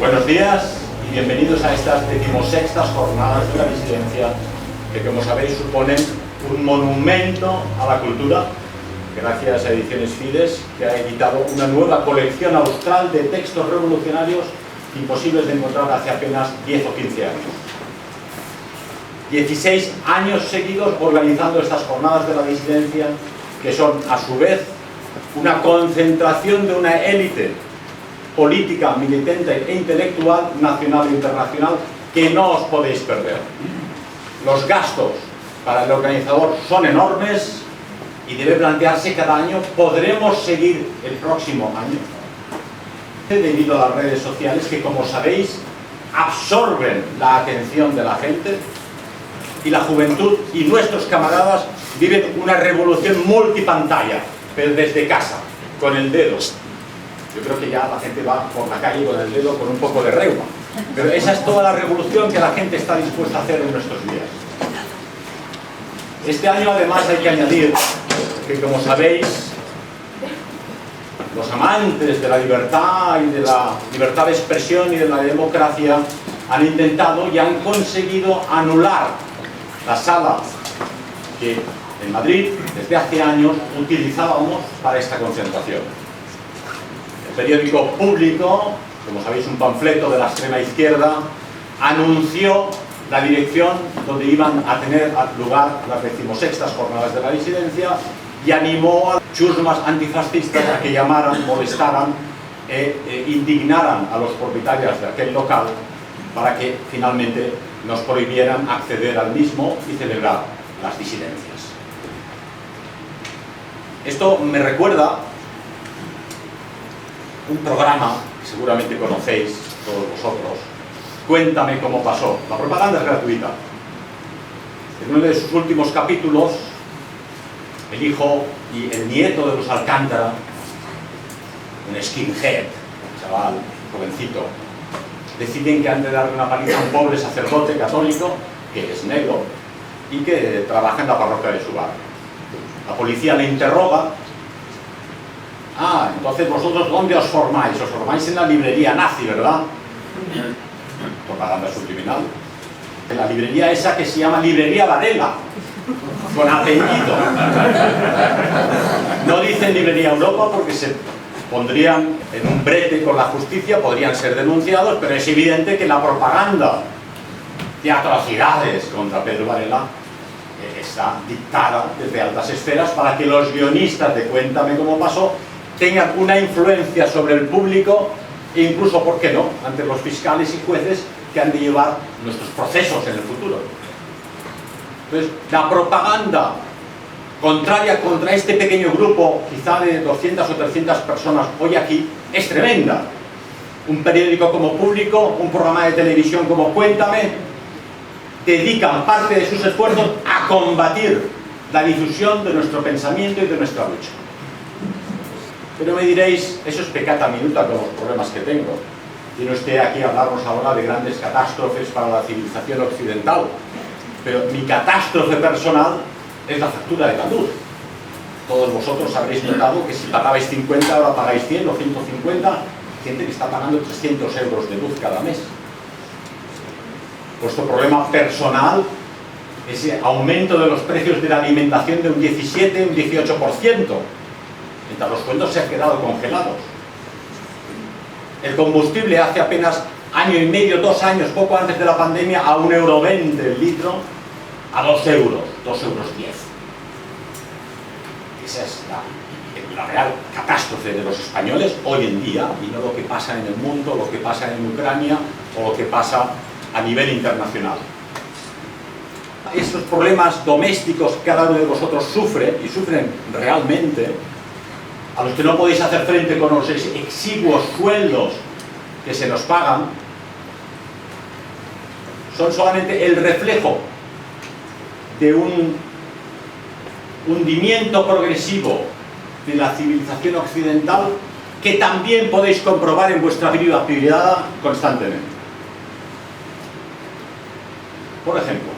Buenos días y bienvenidos a estas 16ª jornadas de la disidencia que, como sabéis, suponen un monumento a la cultura gracias a Ediciones Fides, que ha editado una nueva colección austral de textos revolucionarios imposibles de encontrar hace apenas 10 o 15 años. 16 años seguidos organizando estas jornadas de la disidencia, que son a su vez una concentración de una élite política, militante e intelectual nacional e internacional que no os podéis perder. Los gastos para el organizador son enormes y debe plantearse cada año: ¿podremos seguir el próximo año? Debido a las redes sociales que, como sabéis, absorben la atención de la gente, y la juventud y nuestros camaradas viven una revolución multipantalla, pero desde casa, con el dedo. Yo creo que ya la gente va por la calle con el dedo con un poco de reuma, pero esa es toda la revolución que la gente está dispuesta a hacer en nuestros días. Este año, además, hay que añadir que, como sabéis, los amantes de la libertad y de la libertad de expresión y de la democracia han intentado y han conseguido anular la sala que en Madrid desde hace años utilizábamos para esta concentración. El periódico Público, como sabéis, un panfleto de la extrema izquierda, anunció la dirección donde iban a tener lugar las 16ª jornadas de la disidencia y animó a chusmas antifascistas a que llamaran, molestaran e indignaran a los propietarios de aquel local para que finalmente nos prohibieran acceder al mismo y celebrar las disidencias. Esto me recuerda un programa que seguramente conocéis todos vosotros, Cuéntame cómo pasó. La propaganda es gratuita. En uno de sus últimos capítulos, el hijo y el nieto de los Alcántara, un skinhead, un chaval jovencito, deciden que han de darle una paliza a un pobre sacerdote católico que es negro y que trabaja en la parroquia de su barrio. La policía le interroga: ah, entonces vosotros ¿dónde os formáis? Os formáis en la librería nazi, ¿verdad? Propaganda subliminal. En la librería esa que se llama Librería Varela, con apellido. No dicen Librería Europa porque se pondrían en un brete con la justicia, podrían ser denunciados, pero es evidente que la propaganda de atrocidades contra Pedro Varela está dictada desde altas esferas para que los guionistas de Cuéntame cómo pasó tengan una influencia sobre el público e incluso, ¿por qué no?, ante los fiscales y jueces que han de llevar nuestros procesos en el futuro. Entonces, la propaganda contraria contra este pequeño grupo, quizá de 200 o 300 personas hoy aquí, es tremenda. Un periódico como Público, un programa de televisión como Cuéntame, dedican parte de sus esfuerzos a combatir la difusión de nuestro pensamiento y de nuestra lucha. Pero me diréis, eso es peccata minuta con los problemas que tengo. Tiene usted aquí a hablarnos ahora de grandes catástrofes para la civilización occidental, pero mi catástrofe personal es la factura de la luz. Todos vosotros habréis notado que si pagabais 50, ahora pagáis 100 o 150, gente que está pagando 300 euros de luz cada mes. Vuestro problema personal, ese aumento de los precios de la alimentación de un 17, un 18%, mientras los sueldos se han quedado congelados. El combustible hace apenas año y medio, 2 años, poco antes de la pandemia, a 1,20 € el litro, a 2 €, 2,10 €. Esa es la real catástrofe de los españoles hoy en día, y no lo que pasa en el mundo, lo que pasa en Ucrania o lo que pasa a nivel internacional. Esos problemas domésticos que cada uno de vosotros sufre, y sufren realmente, a los que no podéis hacer frente con los exiguos sueldos que se nos pagan, son solamente el reflejo de un hundimiento progresivo de la civilización occidental que también podéis comprobar en vuestra vida privada constantemente. Por ejemplo,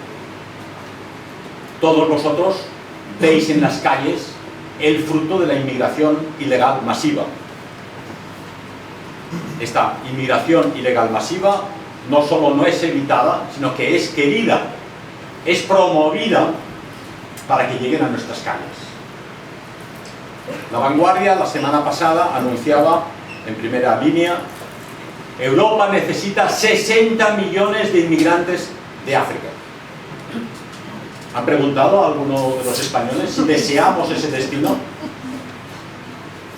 todos vosotros veis en las calles el fruto de la inmigración ilegal masiva. esta inmigración ilegal masiva no solo no es evitada, sino que es querida, es promovida para que lleguen a nuestras calles. La Vanguardia la semana pasada anunciaba en primera línea: Europa necesita 60 millones de inmigrantes de África. ¿Han preguntado a alguno de los españoles si deseamos ese destino?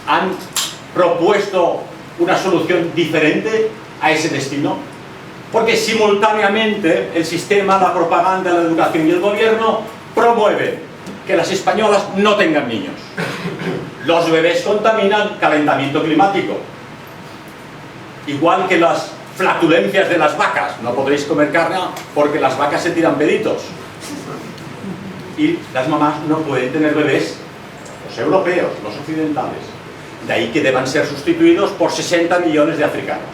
¿Han propuesto una solución diferente a ese destino? Porque simultáneamente el sistema, la propaganda, la educación y el gobierno promueven que las españolas no tengan niños. Los bebés contaminan, calentamiento climático. Igual que las flatulencias de las vacas, no podréis comer carne porque las vacas se tiran peditos. Y las mamás no pueden tener bebés, los europeos, los occidentales. De ahí que deban ser sustituidos por 60 millones de africanos.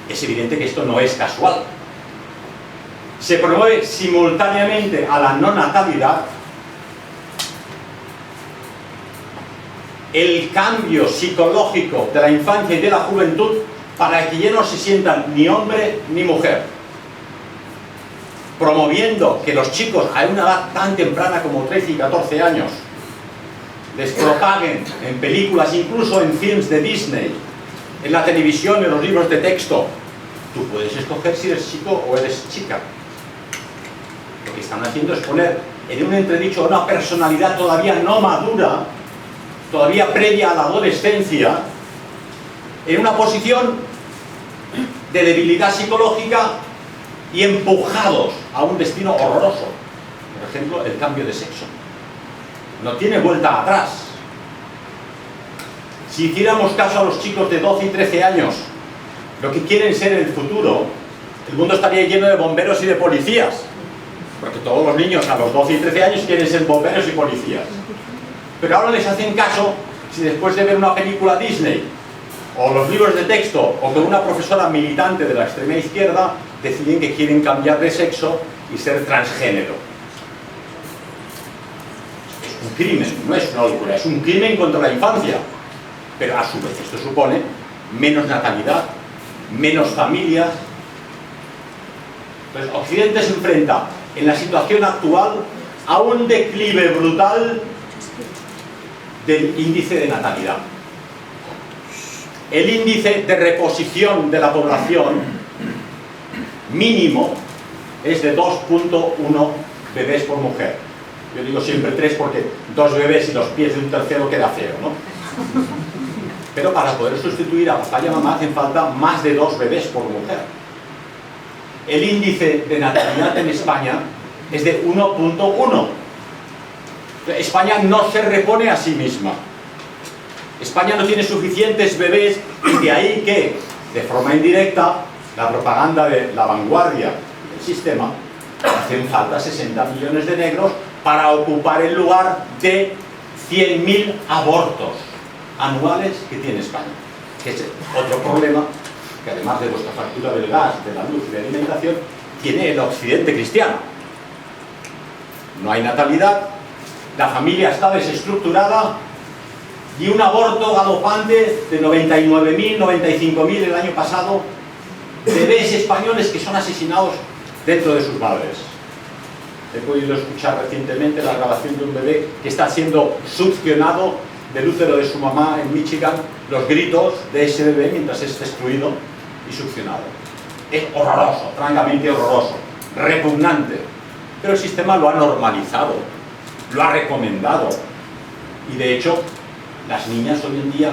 Es evidente que esto no es casual. Se promueve simultáneamente a la no natalidad el cambio psicológico de la infancia y de la juventud para que ya no se sientan ni hombre ni mujer, promoviendo que los chicos a una edad tan temprana como 13 y 14 años les propaguen en películas, incluso en films de Disney, en la televisión, en los libros de texto: tú puedes escoger si eres chico o eres chica. Lo que están haciendo es poner en un entredicho a una personalidad todavía no madura, todavía previa a la adolescencia, en una posición de debilidad psicológica y empujados a un destino horroroso. Por ejemplo, el cambio de sexo. No tiene vuelta atrás. Si hiciéramos caso a los chicos de 12 y 13 años, lo que quieren ser en el futuro, el mundo estaría lleno de bomberos y de policías. Porque todos los niños a los 12 y 13 años quieren ser bomberos y policías. Pero ahora les hacen caso si después de ver una película Disney, o los libros de texto, o con una profesora militante de la extrema izquierda, deciden que quieren cambiar de sexo y ser transgénero. Es un crimen, no es una locura, es un crimen contra la infancia. Pero a su vez esto supone menos natalidad, menos familias. Entonces Occidente se enfrenta en la situación actual a un declive brutal del índice de natalidad. El índice de reposición de la población mínimo es de 2.1 bebés por mujer. Yo digo siempre 3 porque 2 bebés y los pies de un tercero queda feo, ¿no? Pero para poder sustituir a papá y a mamá hacen falta más de 2 bebés por mujer. El índice de natalidad en España es de 1.1. España no se repone a sí misma. España no tiene suficientes bebés, y de ahí que, de forma indirecta, la propaganda de la vanguardia del sistema, hacen falta 60 millones de negros para ocupar el lugar de 100.000 abortos anuales que tiene España. Que es otro problema que, además de vuestra factura del gas, de la luz y de la alimentación, tiene el occidente cristiano. No hay natalidad, la familia está desestructurada y un aborto galopante de 99.000, 95.000 el año pasado, bebés españoles que son asesinados dentro de sus madres. He podido escuchar recientemente la grabación de un bebé que está siendo succionado del útero de su mamá en Michigan, los gritos de ese bebé mientras es destruido y succionado. Es horroroso, francamente horroroso, repugnante. Pero el sistema lo ha normalizado, lo ha recomendado. Y de hecho, las niñas hoy en día,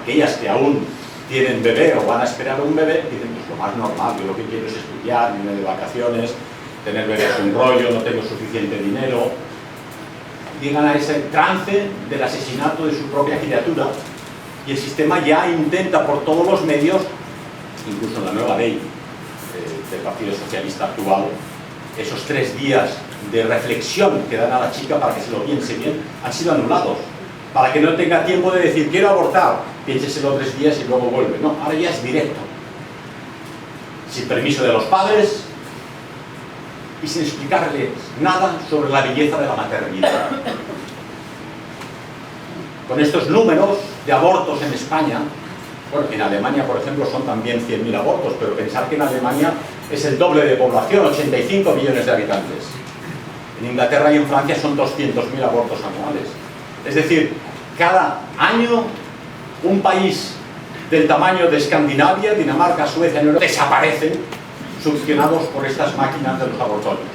aquellas que aún tienen bebé o van a esperar un bebé, dicen, pues lo más normal, yo lo que quiero es estudiar, irme de vacaciones, tener bebé es un rollo, no tengo suficiente dinero. Llegan a ese trance del asesinato de su propia criatura, y el sistema ya intenta por todos los medios, incluso en la nueva ley del Partido Socialista actual, esos 3 días de reflexión que dan a la chica para que se lo piense bien, han sido anulados, para que no tenga tiempo de decir quiero abortar, piénseselo 3 días y luego vuelve. No, ahora ya es directo, sin permiso de los padres y sin explicarles nada sobre la belleza de la maternidad. Con estos números de abortos en España, Bueno, en Alemania, por ejemplo, son también 100.000 abortos, pero pensar que en Alemania es el doble de población, 85 millones de habitantes. En Inglaterra y en Francia son 200.000 abortos anuales. Es decir, cada año un país del tamaño de Escandinavia, Dinamarca, Suecia, Noruega, desaparecen succionados por estas máquinas de los abortorios.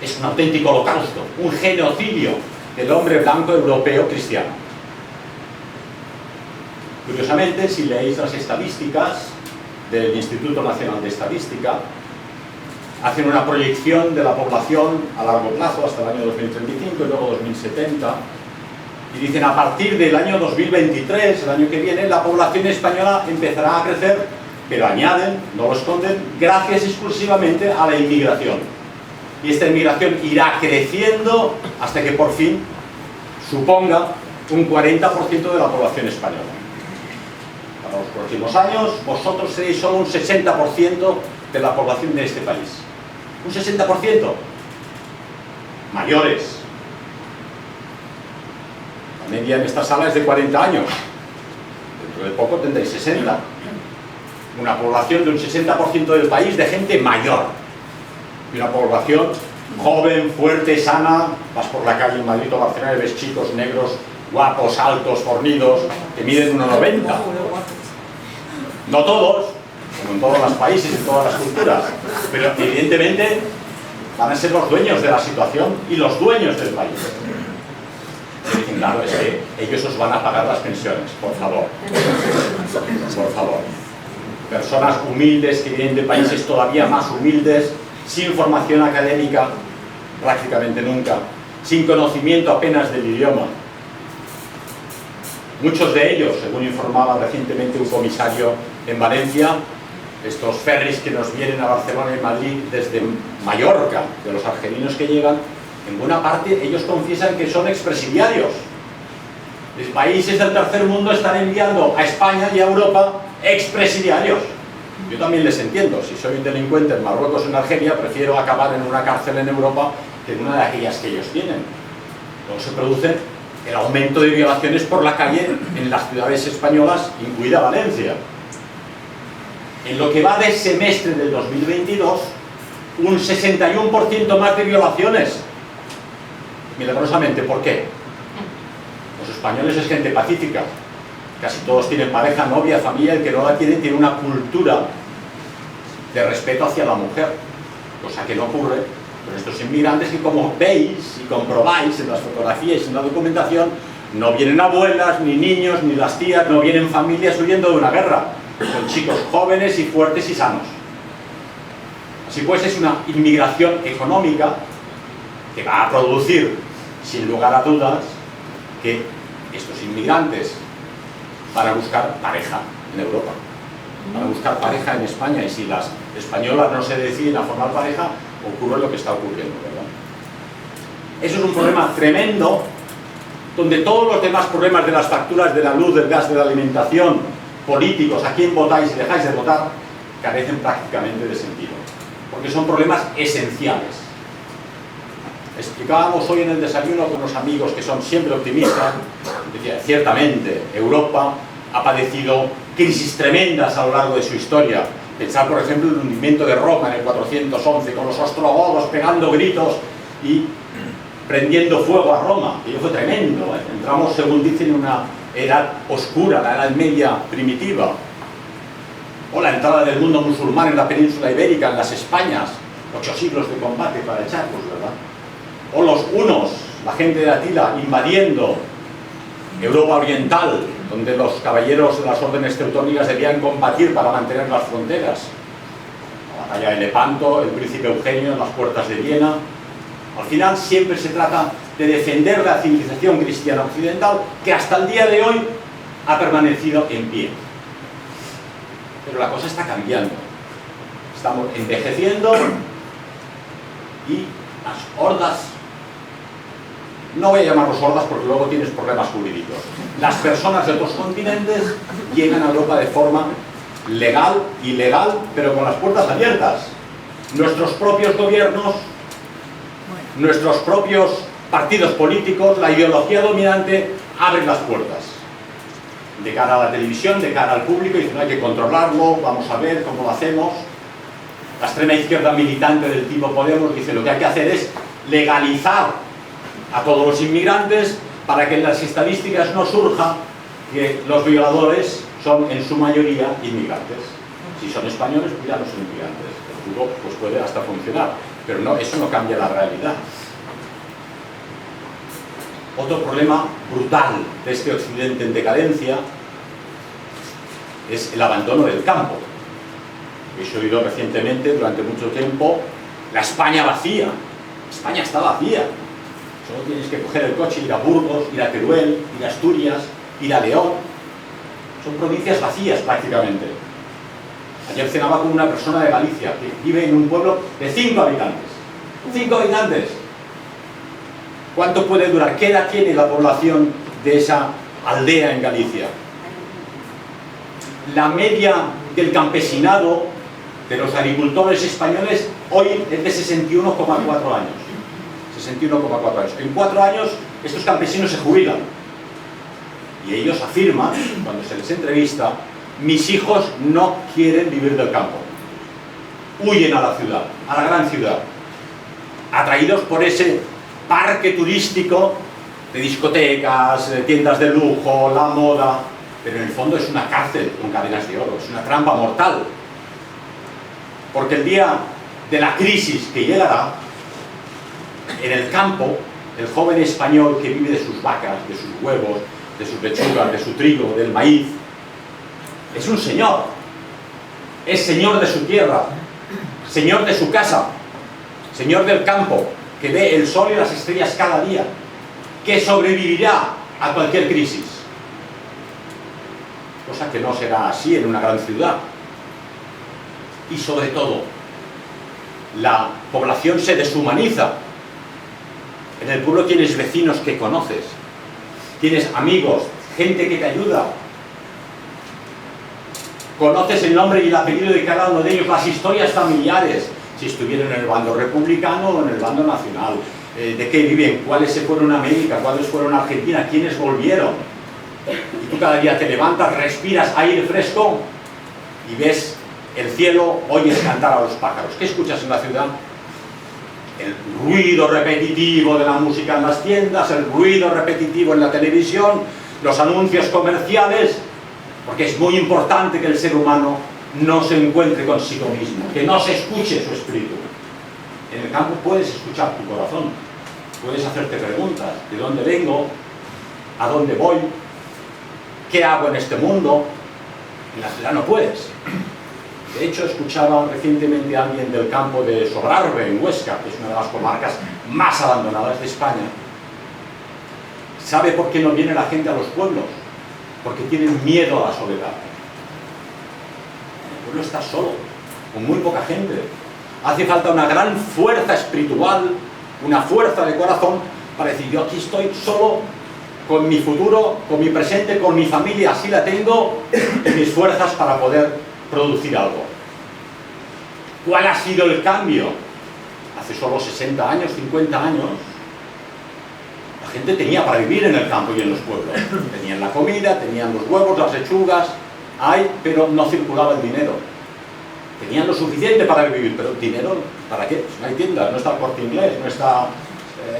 Es un auténtico holocausto, un genocidio del hombre blanco europeo cristiano. Curiosamente, si leéis las estadísticas del Instituto Nacional de Estadística, hacen una proyección de la población a largo plazo hasta el año 2035 y luego 2070, y dicen a partir del año 2023, el año que viene, la población española empezará a crecer, pero añaden, no lo esconden, gracias exclusivamente a la inmigración. Y esta inmigración irá creciendo hasta que por fin suponga un 40% de la población española. Para los próximos años, vosotros seréis solo un 60% de la población de este país. Un 60%. Mayores. La media en esta sala es de 40 años. Dentro de poco tendréis 60. Una población de un 60% del país de gente mayor. Y una población joven, fuerte, sana. Vas por la calle en Madrid o Barcelona y ves chicos negros, guapos, altos, fornidos, que miden 1,90. No todos, como en todos los países, en todas las culturas, pero evidentemente van a ser los dueños de la situación y los dueños del país. Y dicen, claro, es que ellos os van a pagar las pensiones, por favor. Por favor. Personas humildes que vienen de países todavía más humildes, sin formación académica prácticamente nunca, sin conocimiento apenas del idioma. Muchos de ellos, según informaba recientemente un comisario en Valencia, estos ferries que nos vienen a Barcelona y Madrid desde Mallorca, de los argelinos que llegan, en buena parte ellos confiesan que son expresidiarios. Los países del tercer mundo están enviando a España y a Europa expresidiarios. Yo también les entiendo. Si soy un delincuente en Marruecos o en Argelia, prefiero acabar en una cárcel en Europa que en una de aquellas que ellos tienen. Luego se produce el aumento de violaciones por la calle en las ciudades españolas, incluida Valencia. En lo que va del semestre del 2022, un 61% más de violaciones. Milagrosamente, ¿por qué? Los españoles es gente pacífica. Casi todos tienen pareja, novia, familia. El que no la tiene una cultura de respeto hacia la mujer, cosa que no ocurre con estos inmigrantes que, como veis y comprobáis en las fotografías y en la documentación, no vienen abuelas, ni niños, ni las tías, no vienen familias huyendo de una guerra. Son chicos jóvenes y fuertes y sanos. Así pues, es una inmigración económica que va a producir, sin lugar a dudas, que estos inmigrantes van a buscar pareja en Europa, van a buscar pareja en España, y si las españolas no se deciden a formar pareja, ocurre lo que está ocurriendo, ¿verdad? Eso es un problema tremendo, donde todos los demás problemas de las facturas de la luz, del gas, de la alimentación, políticos, a quién votáis y dejáis de votar, carecen prácticamente de sentido, porque son problemas esenciales. Explicábamos hoy en el desayuno con unos amigos que son siempre optimistas. Decía, ciertamente Europa ha padecido crisis tremendas a lo largo de su historia. Pensar, por ejemplo, en el hundimiento de Roma en el 411, con los ostrogodos pegando gritos y prendiendo fuego a Roma. Aquello fue tremendo, ¿eh? Entramos, según dicen, en una edad oscura, la Edad Media primitiva. O la entrada del mundo musulmán en la península ibérica, en las Españas. 8 siglos de combate para echarlos, ¿verdad? O los hunos, la gente de Atila invadiendo Europa Oriental, donde los caballeros de las órdenes teutónicas debían combatir para mantener las fronteras. La batalla de Lepanto, el príncipe Eugenio en las puertas de Viena. Al final siempre se trata de defender la civilización cristiana occidental, que hasta el día de hoy ha permanecido en pie. Pero la cosa está cambiando. Estamos envejeciendo y las hordas, no voy a llamarlos hordas porque luego tienes problemas jurídicos, las personas de otros continentes llegan a Europa de forma legal, ilegal, pero con las puertas abiertas. Nuestros propios gobiernos, nuestros propios partidos políticos, la ideología dominante, abren las puertas. de cara a la televisión, de cara al público, y dicen, no hay que controlarlo, vamos a ver cómo lo hacemos. La extrema izquierda militante del tipo Podemos dice, lo que hay que hacer es legalizar a todos los inmigrantes para que en las estadísticas no surja que los violadores son en su mayoría inmigrantes. Si son españoles, pues ya no son inmigrantes. El juro pues puede hasta funcionar, pero no, eso no cambia la realidad. Otro problema brutal de este occidente en decadencia es el abandono del campo. He oído recientemente, durante mucho tiempo, la España vacía. España está vacía. Solo tienes que coger el coche, ir a Burgos, ir a Teruel, ir a Asturias, ir a León. Son provincias vacías prácticamente. Ayer cenaba con una persona de Galicia que vive en un pueblo de 5 habitantes. 5 habitantes. ¿Cuánto puede durar? ¿Qué edad tiene la población de esa aldea en Galicia? La media del campesinado, de los agricultores españoles, hoy es de 61,4 años. 61,4 años. En 4 años estos campesinos se jubilan. Y ellos afirman, cuando se les entrevista, mis hijos no quieren vivir del campo. Huyen a la ciudad, a la gran ciudad, atraídos por ese parque turístico de discotecas, de tiendas de lujo, la moda, pero en el fondo es una cárcel con cadenas de oro, es una trampa mortal. Porque el día de la crisis que llegará, en el campo, el joven español que vive de sus vacas, de sus huevos, de sus lechugas, de su trigo, del maíz, es un señor. Es señor de su tierra, señor de su casa, señor del campo, que ve el sol y las estrellas cada día, que sobrevivirá a cualquier crisis. Cosa que no será así en una gran ciudad. Y sobre todo, la población se deshumaniza. En el pueblo tienes vecinos que conoces, tienes amigos, gente que te ayuda. Conoces el nombre y el apellido de cada uno de ellos, las historias familiares, si estuvieron en el bando republicano o en el bando nacional, de qué viven, cuáles se fueron a América, cuáles fueron a Argentina, quiénes volvieron. Y tú cada día te levantas, respiras aire fresco y ves el cielo, oyes cantar a los pájaros. ¿Qué escuchas en la ciudad? El ruido repetitivo de la música en las tiendas, el ruido repetitivo en la televisión, los anuncios comerciales, porque es muy importante que el ser humano no se encuentre consigo mismo, que no se escuche su espíritu. En el campo puedes escuchar tu corazón, puedes hacerte preguntas, ¿de dónde vengo? ¿A dónde voy? ¿Qué hago en este mundo? En la ciudad no puedes. De hecho, escuchaba recientemente a alguien del campo de Sobrarbe, en Huesca, que es una de las comarcas más abandonadas de España. ¿Sabe por qué no viene la gente a los pueblos? Porque tienen miedo a la soledad. El pueblo está solo, con muy poca gente. Hace falta una gran fuerza espiritual, una fuerza de corazón, para decir, yo aquí estoy solo, con mi futuro, con mi presente, con mi familia, así la tengo, y mis fuerzas para poder producir algo. ¿Cuál ha sido el cambio? Hace solo 60 años, 50 años, la gente tenía para vivir en el campo y en los pueblos. Tenían la comida, tenían los huevos, las lechugas, pero no circulaba el dinero. Tenían lo suficiente para vivir, pero dinero, ¿para qué? Pues no hay tiendas, no está el Corte Inglés, no está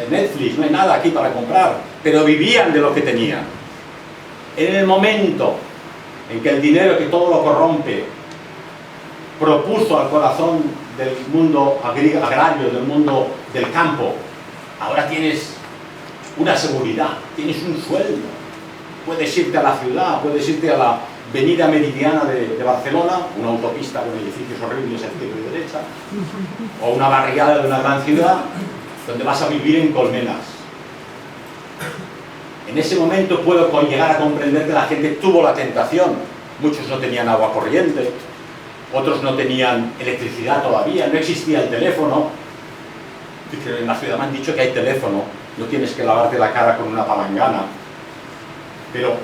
Netflix, no hay nada aquí para comprar, pero vivían de lo que tenían. En el momento en que el dinero, que todo lo corrompe, propuso al corazón del mundo agrario, del mundo del campo, ahora tienes una seguridad, tienes un sueldo, puedes irte a la ciudad, puedes irte a la avenida Meridiana de Barcelona, una autopista con edificios horribles a izquierda y derecha, o una barriada de una gran ciudad, donde vas a vivir en colmenas. En ese momento puedo llegar a comprender que la gente tuvo la tentación. Muchos no tenían agua corriente, otros no tenían electricidad todavía, no existía el teléfono. En la ciudad me han dicho que hay teléfono, no tienes que lavarte la cara con una palangana. Pero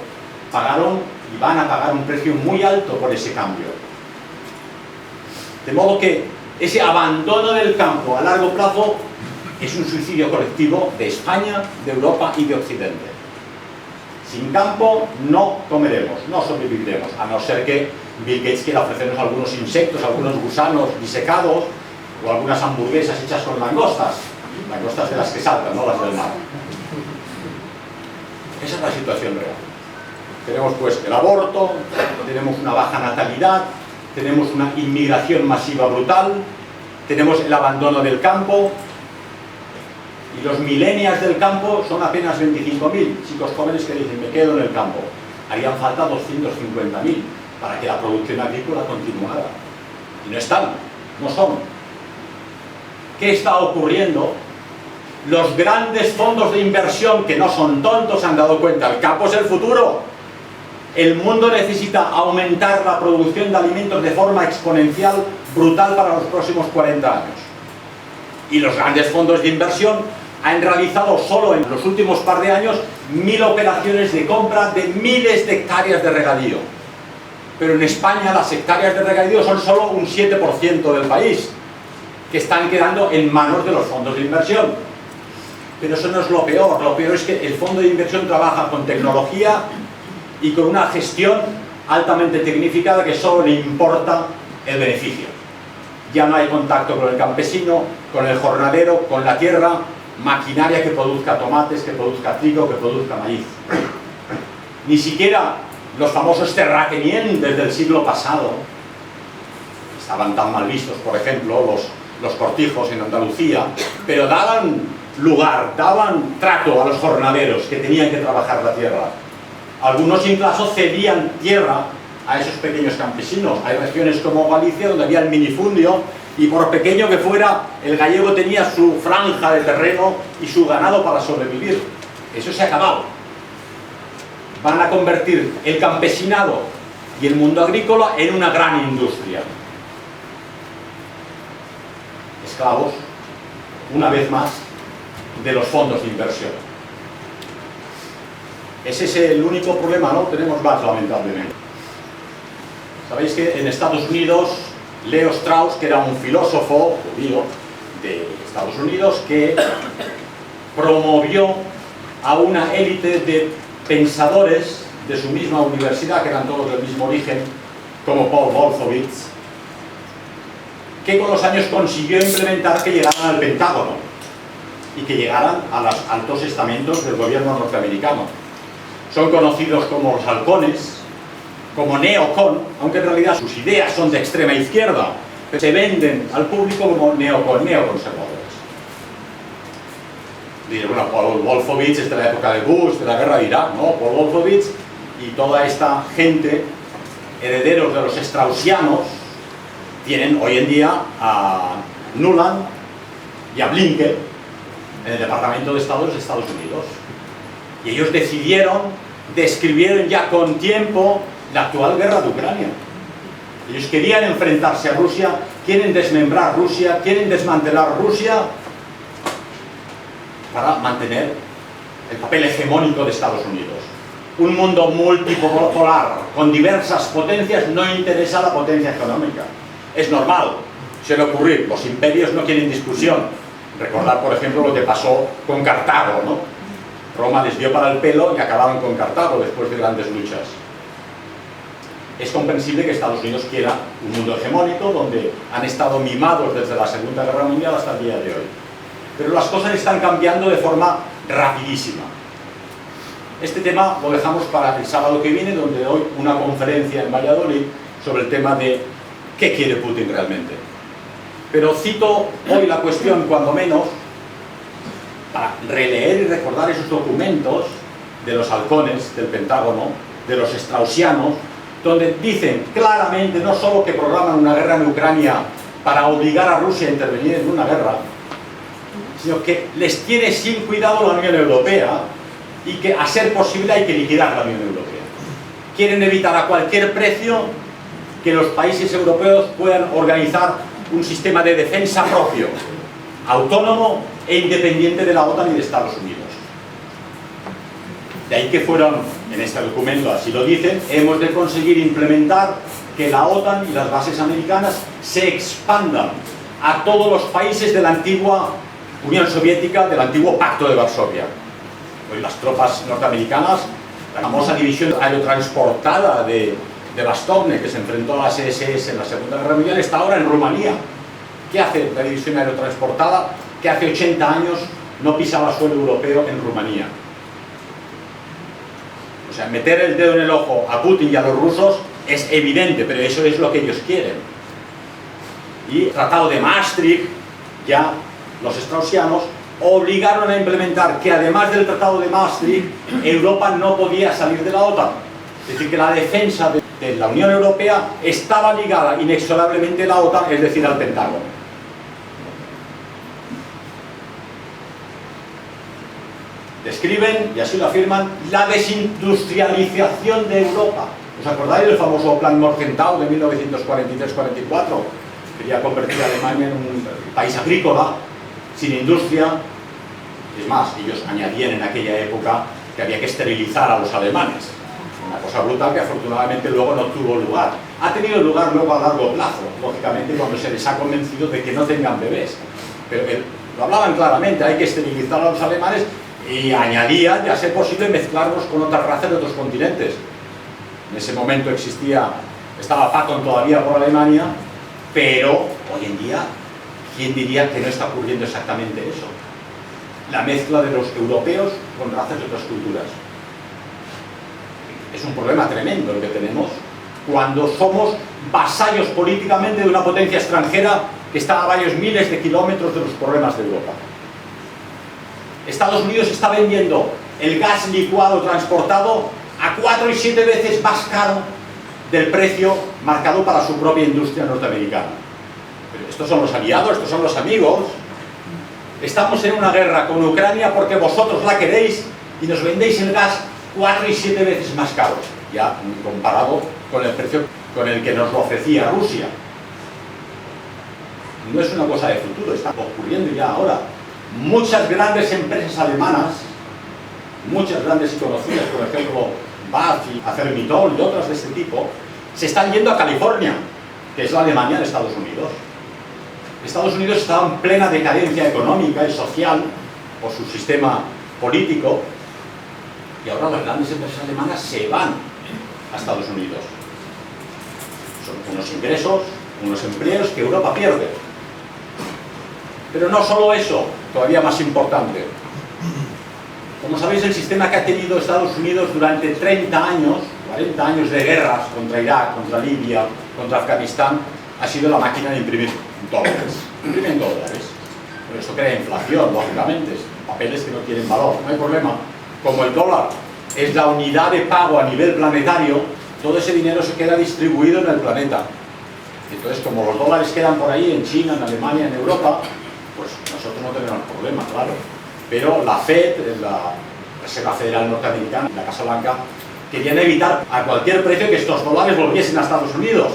pagaron y van a pagar un precio muy alto por ese cambio. De modo que ese abandono del campo a largo plazo es un suicidio colectivo de España, de Europa y de Occidente. Sin campo no comeremos, no sobreviviremos, a no ser que Bill Gates quiera ofrecernos algunos insectos, algunos gusanos disecados o algunas hamburguesas hechas con langostas de las que saltan, no las del mar. Esa es la situación real. Tenemos pues el aborto, tenemos una baja natalidad, tenemos una inmigración masiva brutal, tenemos el abandono del campo, y los millennials del campo son apenas 25.000 chicos jóvenes que dicen me quedo en el campo. Harían falta 250.000 para que la producción agrícola continuara. Y no están, no son. ¿Qué está ocurriendo? Los grandes fondos de inversión, que no son tontos, se han dado cuenta, el campo es el futuro. El mundo necesita aumentar la producción de alimentos de forma exponencial, brutal para los próximos 40 años. Y los grandes fondos de inversión han realizado solo en los últimos par de años 1000 operaciones de compra de miles de hectáreas de regadío. Pero en España las hectáreas de regadío son solo un 7% del país, que están quedando en manos de los fondos de inversión. Pero eso no es lo peor es que el fondo de inversión trabaja con tecnología y con una gestión altamente tecnificada que solo le importa el beneficio. Ya no hay contacto con el campesino, con el jornalero, con la tierra, maquinaria que produzca tomates, que produzca trigo, que produzca maíz. Ni siquiera los famosos terratenientes del siglo pasado estaban tan mal vistos, por ejemplo, los cortijos en Andalucía, pero daban lugar, daban trato a los jornaleros que tenían que trabajar la tierra. Algunos incluso cedían tierra a esos pequeños campesinos. Hay regiones como Galicia donde había el minifundio y por pequeño que fuera, el gallego tenía su franja de terreno y su ganado para sobrevivir. Eso se ha acabado. Van a convertir el campesinado y el mundo agrícola en una gran industria. Esclavos, una vez más, de los fondos de inversión. Ese es el único problema, ¿no? Tenemos más, lamentablemente. Sabéis que en Estados Unidos, Leo Strauss, que era un filósofo judío de Estados Unidos, que promovió a una élite de pensadores de su misma universidad, que eran todos del mismo origen, como Paul Wolfowitz, que con los años consiguió implementar que llegaran al Pentágono y que llegaran a los altos estamentos del gobierno norteamericano. Son conocidos como los halcones, como neocon, aunque en realidad sus ideas son de extrema izquierda, pero se venden al público como neoconservadores. Diré, bueno, Paul Wolfowitz es de la época de Bush, de la guerra de Irak, ¿no? Paul Wolfowitz y toda esta gente, herederos de los straussianos, tienen hoy en día a Nuland y a Blinken en el Departamento de Estado de los Estados Unidos. Y ellos describieron ya con tiempo la actual guerra de Ucrania. Ellos querían enfrentarse a Rusia, quieren desmembrar Rusia, quieren desmantelar Rusia para mantener el papel hegemónico de Estados Unidos. Un mundo multipolar con diversas potencias no interesa a la potencia económica. Es normal, suele ocurrir, los imperios no quieren discusión. Recordad, por ejemplo, lo que pasó con Cartago, ¿no? Roma les dio para el pelo y acabaron con Cartago después de grandes luchas. Es comprensible que Estados Unidos quiera un mundo hegemónico donde han estado mimados desde la Segunda Guerra Mundial hasta el día de hoy. Pero las cosas están cambiando de forma rapidísima. Este tema lo dejamos para el sábado que viene, donde doy una conferencia en Valladolid sobre el tema de qué quiere Putin realmente. Pero cito hoy la cuestión, cuando menos, para releer y recordar esos documentos de los halcones del Pentágono, de los straussianos, donde dicen claramente no solo que programan una guerra en Ucrania para obligar a Rusia a intervenir en una guerra, sino que les tiene sin cuidado la Unión Europea y que a ser posible hay que liquidar la Unión Europea. Quieren evitar a cualquier precio que los países europeos puedan organizar un sistema de defensa propio, autónomo e independiente de la OTAN y de Estados Unidos. De ahí que fueron, en este documento así lo dicen, hemos de conseguir implementar que la OTAN y las bases americanas se expandan a todos los países de la antigua Unión Soviética, del antiguo Pacto de Varsovia. Hoy las tropas norteamericanas La famosa división aerotransportada de Bastogne, que se enfrentó a las SS en la Segunda Guerra Mundial, está ahora en Rumanía. ¿Qué hace la división aerotransportada que hace 80 años no pisaba suelo europeo en Rumanía? O sea, meter el dedo en el ojo a Putin y a los rusos es evidente, pero eso es lo que ellos quieren. Y el Tratado de Maastricht, ya los straussianos obligaron a implementar que además del Tratado de Maastricht, Europa no podía salir de la OTAN. Es decir, que la defensa de la Unión Europea estaba ligada inexorablemente a la OTAN, es decir, al Pentágono. Describen, y así lo afirman, la desindustrialización de Europa. ¿Os acordáis del famoso Plan Morgenthau de 1943-44? Quería convertir a Alemania en un país agrícola, sin industria. Es más, ellos añadían en aquella época que había que esterilizar a los alemanes. Una cosa brutal que afortunadamente luego no tuvo lugar. Ha tenido lugar luego a largo plazo, lógicamente cuando se les ha convencido de que no tengan bebés. Pero lo hablaban claramente, hay que esterilizar a los alemanes, y añadían, ya ser posible, mezclarlos con otras razas de otros continentes. En ese momento estaba Patton todavía por Alemania, pero hoy en día, ¿quién diría que no está ocurriendo exactamente eso? La mezcla de los europeos con razas de otras culturas. Es un problema tremendo el que tenemos cuando somos vasallos políticamente de una potencia extranjera que está a varios miles de kilómetros de los problemas de Europa. Estados Unidos está vendiendo el gas licuado transportado a 4 y 7 veces más caro del precio marcado para su propia industria norteamericana. Pero estos son los aliados, estos son los amigos. Estamos en una guerra con Ucrania porque vosotros la queréis y nos vendéis el gas 4 y 7 veces más caro, ya comparado con el precio con el que nos lo ofrecía Rusia. No es una cosa de futuro, está ocurriendo ya ahora. Muchas grandes empresas alemanas, muchas grandes y conocidas, por ejemplo BASF y Acermitol y otras de este tipo, se están yendo a California, que es la Alemania de Estados Unidos. Estados Unidos está en plena decadencia económica y social por su sistema político, y ahora las grandes empresas alemanas se van a Estados Unidos. Son unos ingresos, unos empleos que Europa pierde. Pero no solo eso, todavía más importante. Como sabéis, el sistema que ha tenido Estados Unidos durante 30 años, 40 años de guerras contra Irak, contra Libia, contra Afganistán, ha sido la máquina de imprimir dólares. Imprimen dólares. Pero esto crea inflación, lógicamente. Papeles que no tienen valor, no hay problema. Como el dólar es la unidad de pago a nivel planetario, todo ese dinero se queda distribuido en el planeta. Entonces, como los dólares quedan por ahí en China, en Alemania, en Europa, pues nosotros no tenemos problema, claro. Pero la FED, la Reserva Federal Norteamericana, la Casa Blanca, querían evitar a cualquier precio que estos dólares volviesen a Estados Unidos.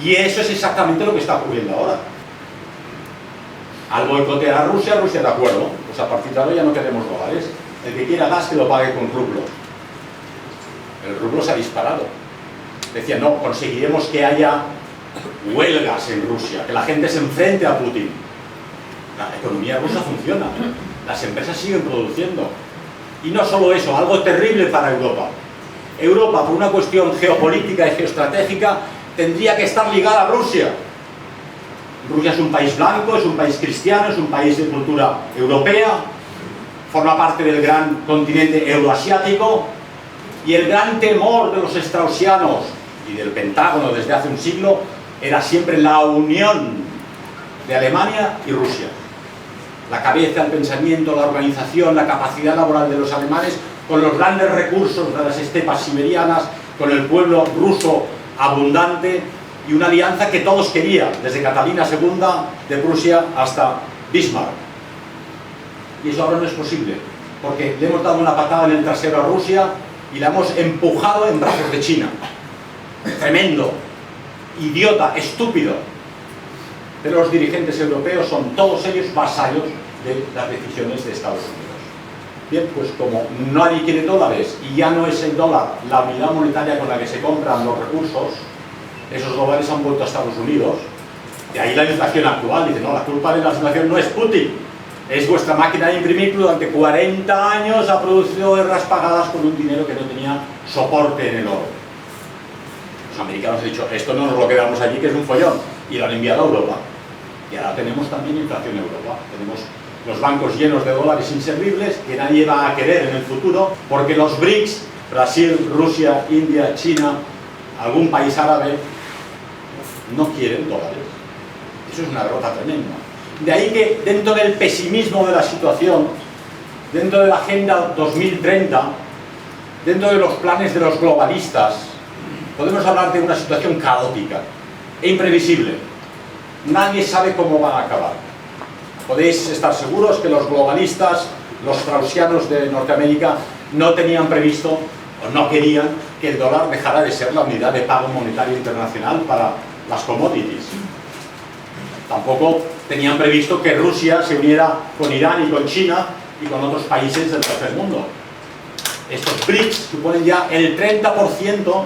Y eso es exactamente lo que está ocurriendo ahora. Al boicotear a Rusia, Rusia de acuerdo, pues a partir de ahora ya no queremos dólares. El que quiera gas que lo pague con rublo. El rublo se ha disparado. Decía, no, conseguiremos que haya huelgas en Rusia, que la gente se enfrente a Putin. La economía rusa funciona, las empresas siguen produciendo. Y no solo eso, algo terrible para Europa. Europa, por una cuestión geopolítica y geoestratégica, tendría que estar ligada a Rusia. Rusia es un país blanco, es un país cristiano, es un país de cultura europea, forma parte del gran continente euroasiático, y el gran temor de los straussianos y del Pentágono desde hace un siglo era siempre la unión de Alemania y Rusia. La cabeza, el pensamiento, la organización, la capacidad laboral de los alemanes, con los grandes recursos de las estepas siberianas, con el pueblo ruso abundante, y una alianza que todos querían, desde Catalina II de Prusia hasta Bismarck. Y eso ahora no es posible, porque le hemos dado una patada en el trasero a Rusia y la hemos empujado en brazos de China. Tremendo, idiota, estúpido. Pero los dirigentes europeos son todos ellos vasallos de las decisiones de Estados Unidos. Bien, pues como nadie quiere dólares y ya no es el dólar la unidad monetaria con la que se compran los recursos, esos dólares han vuelto a Estados Unidos. De ahí la inflación actual. Dice, no, la culpa de la inflación no es Putin, Es vuestra máquina de imprimir que durante 40 años ha producido guerras pagadas con un dinero que no tenía soporte en el oro. Los americanos han dicho, esto no nos lo quedamos allí, que es un follón, y lo han enviado a Europa. Y ahora tenemos también inflación en Europa. Tenemos los bancos llenos de dólares inservibles que nadie va a querer en el futuro, porque los BRICS, Brasil, Rusia, India, China, algún país árabe, no quieren dólares. Eso es una derrota tremenda. De ahí que dentro del pesimismo de la situación, dentro de la Agenda 2030, dentro de los planes de los globalistas, podemos hablar de una situación caótica e imprevisible. Nadie sabe cómo va a acabar. Podéis estar seguros que los globalistas, los straussianos de Norteamérica, no tenían previsto o no querían que el dólar dejara de ser la unidad de pago monetario internacional para las commodities. Tampoco tenían previsto que Rusia se uniera con Irán y con China y con otros países del tercer mundo. Estos BRICS suponen ya el 30%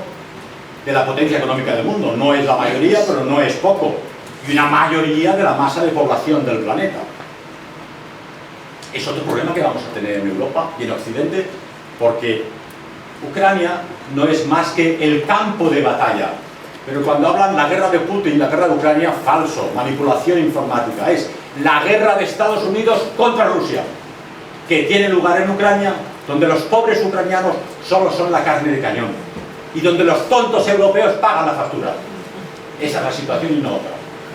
de la potencia económica del mundo. No es la mayoría, pero no es poco. Y una mayoría de la masa de población del planeta. Es otro problema que vamos a tener en Europa y en Occidente, porque Ucrania no es más que el campo de batalla. Pero cuando hablan la guerra de Putin, la guerra de Ucrania, falso, manipulación informática. Es la guerra de Estados Unidos contra Rusia, que tiene lugar en Ucrania, donde los pobres ucranianos solo son la carne de cañón y donde los tontos europeos pagan la factura. Esa es la situación y no otra.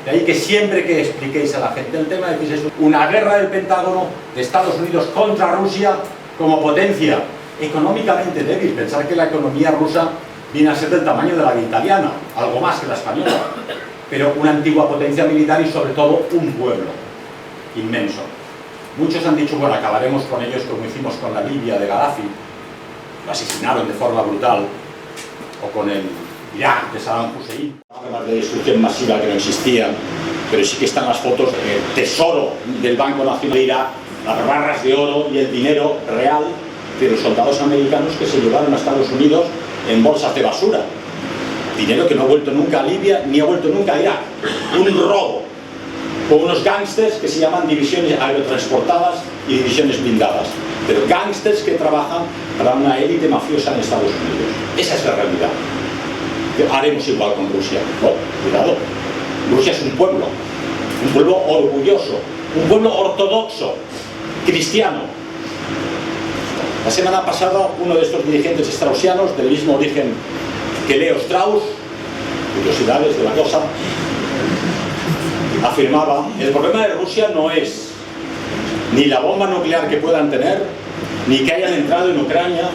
De ahí que siempre que expliquéis a la gente el tema, decís eso, una guerra del Pentágono de Estados Unidos contra Rusia como potencia económicamente débil. Pensar que la economía rusa viene a ser del tamaño de la italiana, algo más que la española, pero una antigua potencia militar y sobre todo un pueblo inmenso. Muchos han dicho, bueno, acabaremos con ellos como hicimos con la Libia de Gaddafi, lo asesinaron de forma brutal, o con el Irak de Saddam Hussein, armas de destrucción masiva que no existían, pero sí que están las fotos del tesoro del Banco Nacional de Irak, las barras de oro y el dinero real de los soldados americanos que se llevaron a Estados Unidos en bolsas de basura. Dinero que no ha vuelto nunca a Libia ni ha vuelto nunca a Irak. Un robo con unos gángsters que se llaman divisiones aerotransportadas y divisiones blindadas, pero gángsters que trabajan para una élite mafiosa en Estados Unidos. Esa es la realidad. Haremos igual con Rusia. No, cuidado. Rusia es un pueblo orgulloso, un pueblo ortodoxo, cristiano. La semana pasada uno de estos dirigentes straussianos, del mismo origen que Leo Strauss, curiosidades de la cosa, afirmaba: el problema de Rusia no es ni la bomba nuclear que puedan tener, ni que hayan entrado en Ucrania,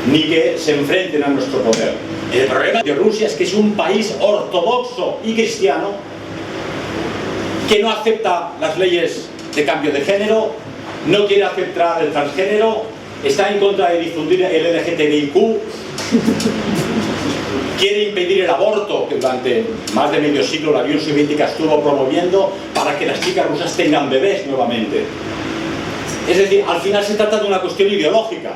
ni que se enfrenten a nuestro poder. El problema de Rusia es que es un país ortodoxo y cristiano que no acepta las leyes de cambio de género, no quiere aceptar el transgénero, está en contra de difundir el LGTBIQ, quiere impedir el aborto, que durante más de medio siglo la Unión Soviética estuvo promoviendo para que las chicas rusas tengan bebés nuevamente. Es decir, al final se trata de una cuestión ideológica.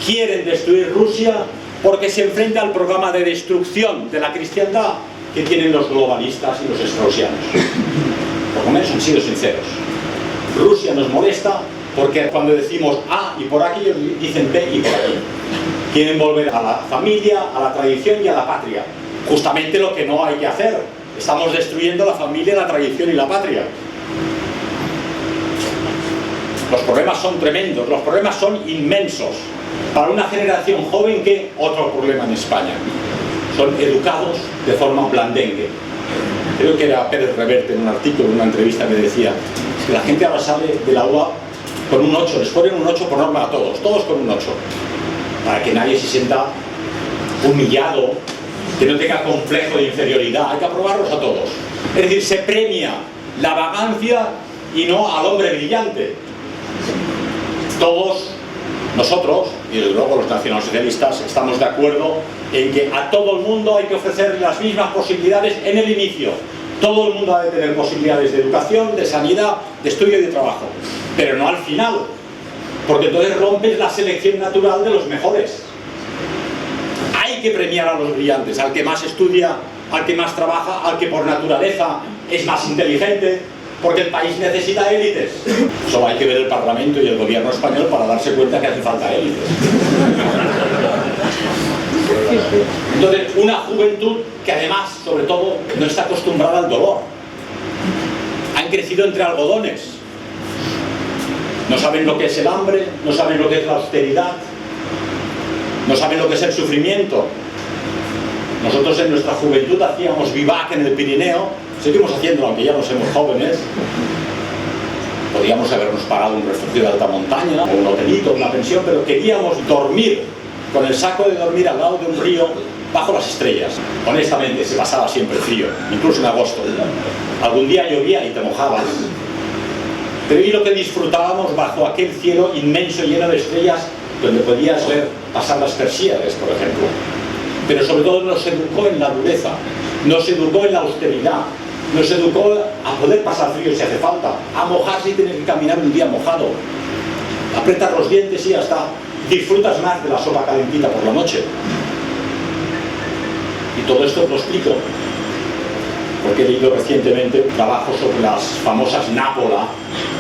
Quieren destruir Rusia porque se enfrenta al programa de destrucción de la cristiandad que tienen los globalistas y los straussianos. Por lo menos han sido sinceros. Rusia nos molesta porque cuando decimos A y por aquí, ellos dicen B y por aquí. Quieren volver a la familia, a la tradición y a la patria. Justamente lo que no hay que hacer. Estamos destruyendo la familia, la tradición y la patria. Los problemas son tremendos, los problemas son inmensos. Para una generación joven, que otro problema en España. Son educados de forma blandengue. Creo que era Pérez Reverte en un artículo, en una entrevista, que decía que la gente ahora sale del agua con un 8, les ponen un 8 por norma a todos con un 8, para que nadie se sienta humillado, que no tenga complejo de inferioridad. Hay que aprobarlos a todos. Es decir, se premia la vagancia y no al hombre brillante. Todos nosotros, y desde luego los nacionalsocialistas, estamos de acuerdo en que a todo el mundo hay que ofrecer las mismas posibilidades en el inicio. Todo el mundo ha de tener posibilidades de educación, de sanidad, de estudio y de trabajo, pero no al final, porque entonces rompes la selección natural de los mejores. Hay que premiar a los brillantes, al que más estudia, al que más trabaja, al que por naturaleza es más inteligente, porque el país necesita élites. Solo hay que ver el Parlamento y el gobierno español para darse cuenta que hace falta élites. Entonces, una juventud que además, sobre todo, no está acostumbrada al dolor. Han crecido entre algodones. No saben lo que es el hambre, no saben lo que es la austeridad, no saben lo que es el sufrimiento. Nosotros en nuestra juventud hacíamos vivac en el Pirineo, seguimos haciéndolo aunque ya no somos jóvenes. Podíamos habernos pagado un refugio de alta montaña, o un hotelito, una pensión, pero queríamos dormir con el saco de dormir al lado de un río bajo las estrellas. Honestamente, se pasaba siempre frío, incluso en agosto. Algún día llovía y te mojabas. Pero y lo que disfrutábamos bajo aquel cielo inmenso lleno de estrellas, donde podías ver pasar las Persíades, por ejemplo. Pero sobre todo nos educó en la dureza, nos educó en la austeridad, nos educó a poder pasar frío si hace falta, a mojarse y tener que caminar un día mojado, apretar los dientes y hasta disfrutas más de la sopa calentita por la noche. Y todo esto lo explico porque he leído recientemente un trabajo sobre las famosas Nápola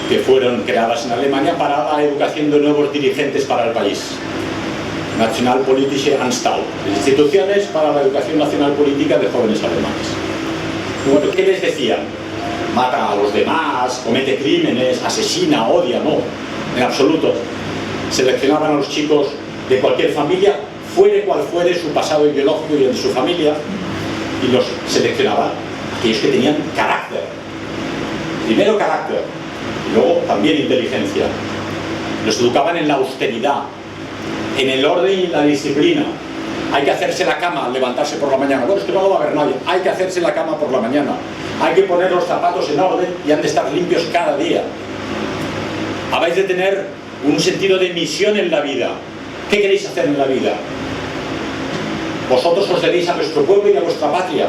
que fueron creadas en Alemania para la educación de nuevos dirigentes para el país. Nationalpolitische Anstalt, instituciones para la educación nacional política de jóvenes alemanes. Bueno, ¿qué les decían? Mata a los demás, comete crímenes, asesina, odia, no, en absoluto. Seleccionaban a los chicos de cualquier familia, fuere cual fuere su pasado ideológico y el de su familia, y los seleccionaban aquellos que tenían carácter. Primero carácter, y luego también inteligencia. Los educaban en la austeridad, en el orden y la disciplina. Hay que hacerse la cama al levantarse por la mañana. Bueno, es que no lo va a ver nadie. Hay que hacerse la cama por la mañana. Hay que poner los zapatos en orden y han de estar limpios cada día. Habéis de tener un sentido de misión en la vida. ¿Qué queréis hacer en la vida? Vosotros os debéis a vuestro pueblo y a vuestra patria.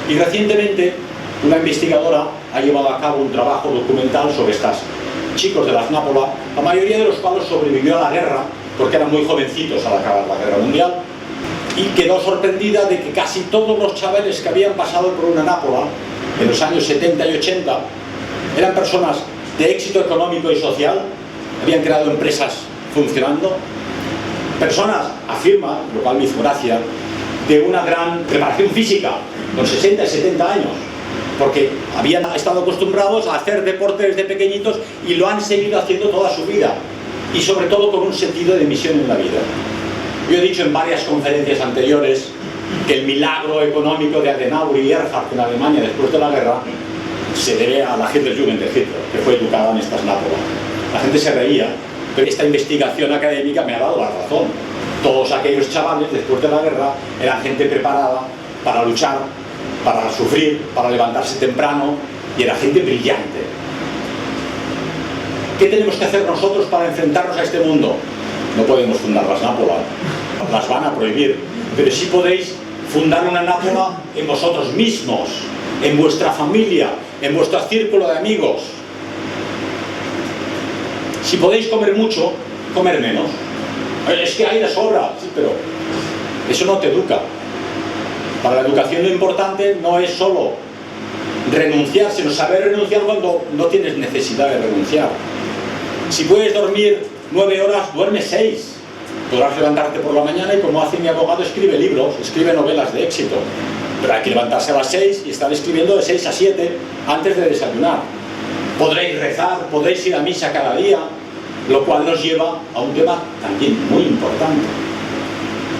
Y recientemente una investigadora ha llevado a cabo un trabajo documental sobre estos chicos de las Nápola, la mayoría de los cuales sobrevivió a la guerra porque eran muy jovencitos al acabar la guerra mundial, y quedó sorprendida de que casi todos los chavales que habían pasado por una Nápola en los años 70 y 80 eran personas de éxito económico y social, habían creado empresas funcionando, personas, afirma, lo cual me hizo gracia, de una gran preparación física, con 60 y 70 años, porque habían estado acostumbrados a hacer deporte desde pequeñitos y lo han seguido haciendo toda su vida, y sobre todo con un sentido de misión en la vida. Yo he dicho en varias conferencias anteriores que el milagro económico de Adenauer y Erhard en Alemania después de la guerra se debe a la Hitlerjugend de Hitler, que fue educada en estas Nápola. La gente se reía, pero esta investigación académica me ha dado la razón. Todos aquellos chavales después de la guerra eran gente preparada para luchar, para sufrir, para levantarse temprano, y era gente brillante. ¿Qué tenemos que hacer nosotros para enfrentarnos a este mundo? No podemos fundar las Nápola, las van a prohibir, pero sí podéis fundar una Nápola en vosotros mismos, en vuestra familia, en vuestro círculo de amigos. Si podéis comer mucho, comer menos. Es que hay de sobra, sí, pero eso no te educa. Para la educación lo importante no es solo renunciar, sino saber renunciar cuando no tienes necesidad de renunciar. Si puedes dormir 9 horas, duerme 6. Podrás levantarte por la mañana y, como hace mi abogado, escribe libros, escribe novelas de éxito. Pero hay que levantarse a las 6 y estar escribiendo de 6 a 7 antes de desayunar. Podréis rezar, podréis ir a misa cada día, lo cual nos lleva a un tema también muy importante.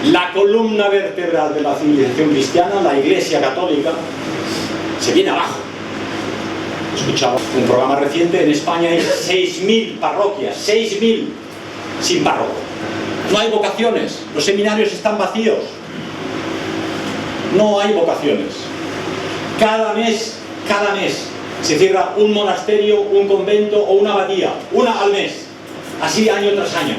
La columna vertebral de la civilización cristiana, la Iglesia Católica, se viene abajo. Escuchaba un programa reciente, en España hay 6.000 parroquias, 6.000 sin párroco. No hay vocaciones, los seminarios están vacíos. No hay vocaciones. Cada mes se cierra un monasterio, un convento o una abadía, una al mes, así año tras año.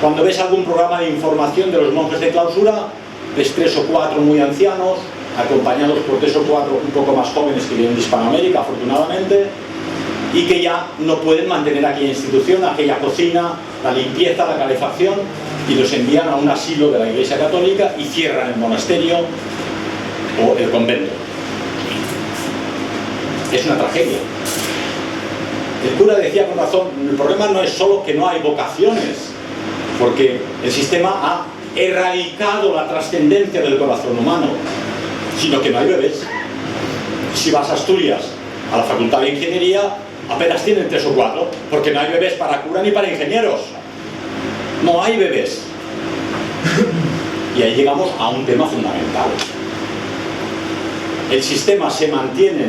Cuando ves algún programa de información de los monjes de clausura, ves 3 o 4 muy ancianos, acompañados por 3 o 4 un poco más jóvenes que vienen de Hispanoamérica, afortunadamente, y que ya no pueden mantener aquella institución, aquella cocina, la limpieza, la calefacción, y los envían a un asilo de la Iglesia Católica y cierran el monasterio. o el convento. Es una tragedia. El cura decía con razón, el problema no es solo que no hay vocaciones, porque el sistema ha erradicado la trascendencia del corazón humano, sino que no hay bebés. Si vas a Asturias, a la Facultad de Ingeniería, apenas tienen 3 o 4, porque no hay bebés para cura ni para ingenieros. No hay bebés. Y ahí llegamos a un tema fundamental. El sistema se mantiene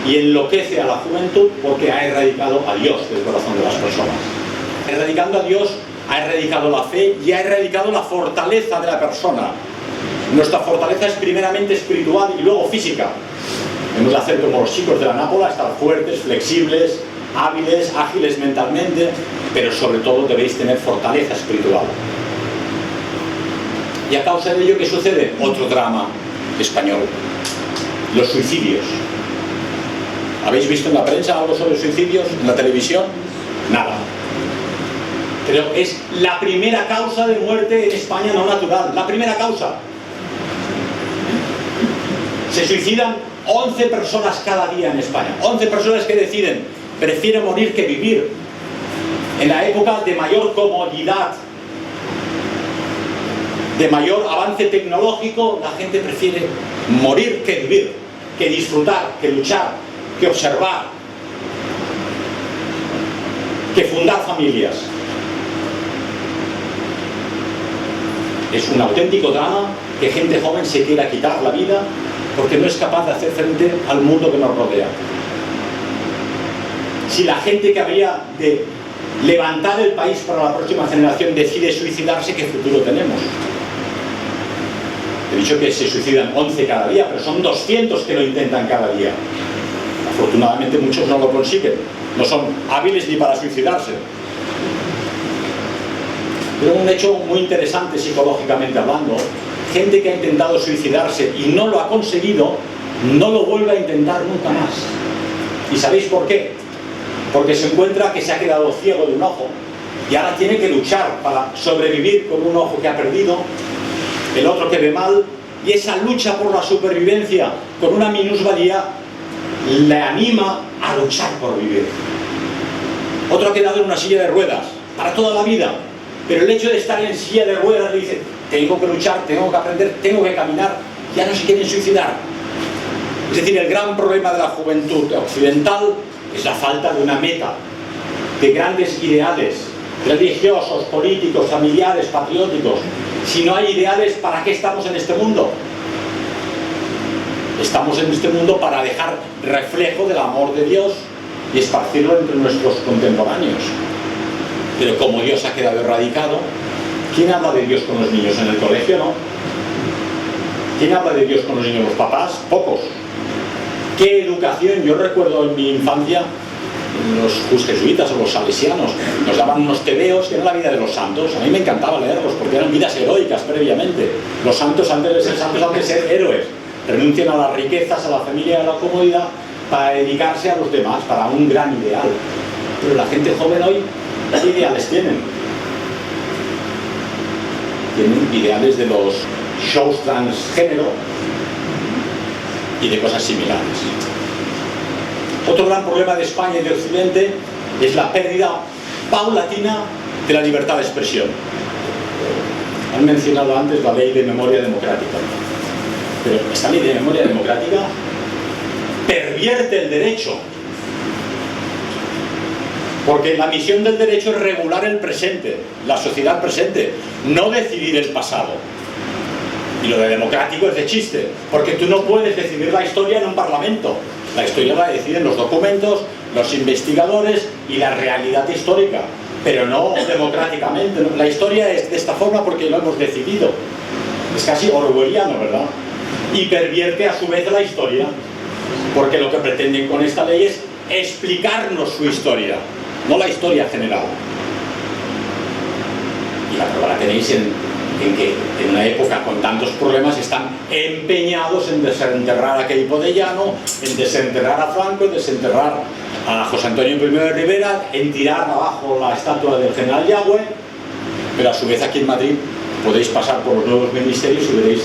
y enloquece a la juventud porque ha erradicado a Dios del corazón de las personas. Erradicando a Dios, ha erradicado la fe y ha erradicado la fortaleza de la persona. Nuestra fortaleza es primeramente espiritual y luego física. Hemos de hacer como los chicos de la Nápola, estar fuertes, flexibles, hábiles, ágiles mentalmente, pero sobre todo debéis tener fortaleza espiritual. Y a causa de ello, ¿qué sucede? Otro drama español. Los suicidios. ¿Habéis visto en la prensa algo sobre suicidios? ¿En la televisión? Nada. Pero es la primera causa de muerte en España no natural. La primera causa. Se suicidan 11 personas cada día en España. 11 personas que deciden, prefieren morir que vivir. En la época de mayor comodidad, de mayor avance tecnológico, la gente prefiere morir que vivir, que disfrutar, que luchar, que observar, que fundar familias. Es un auténtico drama que gente joven se quiera quitar la vida porque no es capaz de hacer frente al mundo que nos rodea. Si la gente que habría de levantar el país para la próxima generación decide suicidarse, ¿qué futuro tenemos? He dicho que se suicidan 11 cada día, pero son 200 que lo intentan cada día. Afortunadamente muchos no lo consiguen, no son hábiles ni para suicidarse. Pero un hecho muy interesante psicológicamente hablando, gente que ha intentado suicidarse y no lo ha conseguido, no lo vuelve a intentar nunca más. ¿Y sabéis por qué? Porque se encuentra que se ha quedado ciego de un ojo y ahora tiene que luchar para sobrevivir con un ojo que ha perdido, el otro que ve mal, y esa lucha por la supervivencia con una minusvalía le anima a luchar por vivir. Otro ha quedado en una silla de ruedas para toda la vida, pero el hecho de estar en silla de ruedas le dice, tengo que luchar, tengo que aprender, tengo que caminar, ya no se quieren suicidar. Es decir, el gran problema de la juventud occidental es la falta de una meta, de grandes ideales religiosos, políticos, familiares, patrióticos. Si no hay ideales, ¿para qué estamos en este mundo? Estamos en este mundo para dejar reflejo del amor de Dios y esparcirlo entre nuestros contemporáneos. Pero como Dios ha quedado erradicado, ¿quién habla de Dios con los niños en el colegio? No. ¿Quién habla de Dios con los niños? ¿Los papás? Pocos. ¿Qué educación? Yo recuerdo en mi infancia, los jesuitas o los salesianos nos daban unos tebeos que eran la vida de los santos. A mí me encantaba leerlos porque eran vidas heroicas previamente. Los santos, antes de ser santos, han de ser héroes. Renuncian a las riquezas, a la familia, a la comodidad para dedicarse a los demás, para un gran ideal. Pero la gente joven hoy, ¿qué ideales tienen? Tienen ideales de los shows transgénero y de cosas similares. Otro gran problema de España y de Occidente es la pérdida paulatina de la libertad de expresión. Han mencionado antes la ley de memoria democrática. Pero esta ley de memoria democrática pervierte el derecho. Porque la misión del derecho es regular el presente, la sociedad presente, no decidir el pasado. Y lo de democrático es de chiste, porque tú no puedes decidir la historia en un parlamento. La historia la deciden los documentos, los investigadores y la realidad histórica, pero no democráticamente. La historia es de esta forma porque lo hemos decidido. Es casi orwelliano, ¿verdad? Y pervierte a su vez la historia, porque lo que pretenden con esta ley es explicarnos su historia, no la historia general. Y la prueba la tenéis en que en una época con tantos problemas están empeñados en desenterrar a Queipo de Llano, en desenterrar a Franco, en desenterrar a José Antonio I de Rivera, en tirar abajo la estatua del general Yagüe, pero a su vez aquí en Madrid podéis pasar por los nuevos ministerios y veréis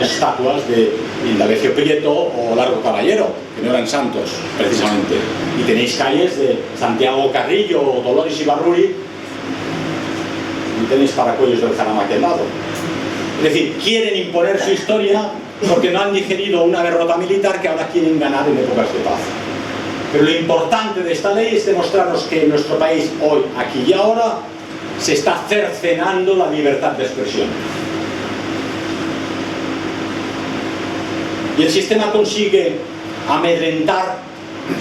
estatuas de Indalecio Prieto o Largo Caballero, que no eran santos, precisamente. Y tenéis calles de Santiago Carrillo o Dolores Ibarruri, y tenéis paracuellos del Jarama al lado. Es decir, quieren imponer su historia porque no han digerido una derrota militar que ahora quieren ganar en épocas de paz. Pero lo importante de esta ley es demostrarnos que en nuestro país, hoy, aquí y ahora, se está cercenando la libertad de expresión. Y el sistema consigue amedrentar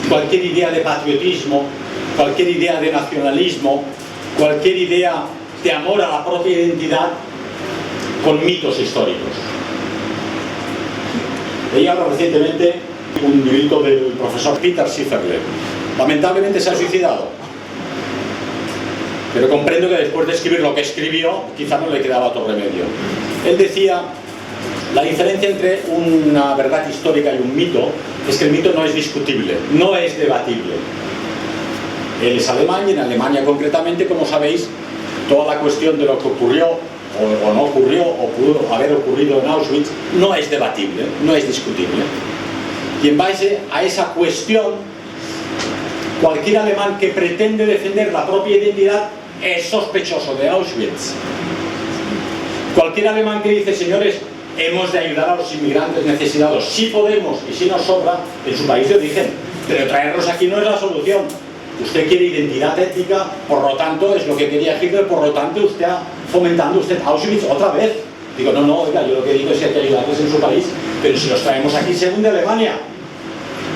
cualquier idea de patriotismo, cualquier idea de nacionalismo, cualquier idea de amor a la propia identidad con mitos históricos. Leí ahora recientemente un librito del profesor Peter Schifferle. Lamentablemente se ha suicidado, pero comprendo que después de escribir lo que escribió quizá no le quedaba otro remedio. Él decía: la diferencia entre una verdad histórica y un mito es que el mito no es discutible, no es debatible. Él es alemán y en Alemania concretamente, como sabéis, toda la cuestión de lo que ocurrió o no ocurrió o pudo haber ocurrido en Auschwitz no es debatible, no es discutible. Y en base a esa cuestión, cualquier alemán que pretende defender la propia identidad es sospechoso de Auschwitz. Cualquier alemán que dice: señores, hemos de ayudar a los inmigrantes necesitados, si podemos y si nos sobra, en su país de origen, pero traerlos aquí no es la solución. Usted quiere identidad étnica, por lo tanto, es lo que quería Hitler, por lo tanto, usted está fomentando Auschwitz otra vez. Digo, no, oiga, yo lo que digo es que hay que ayudarles en su país, pero si los traemos aquí, según de Alemania.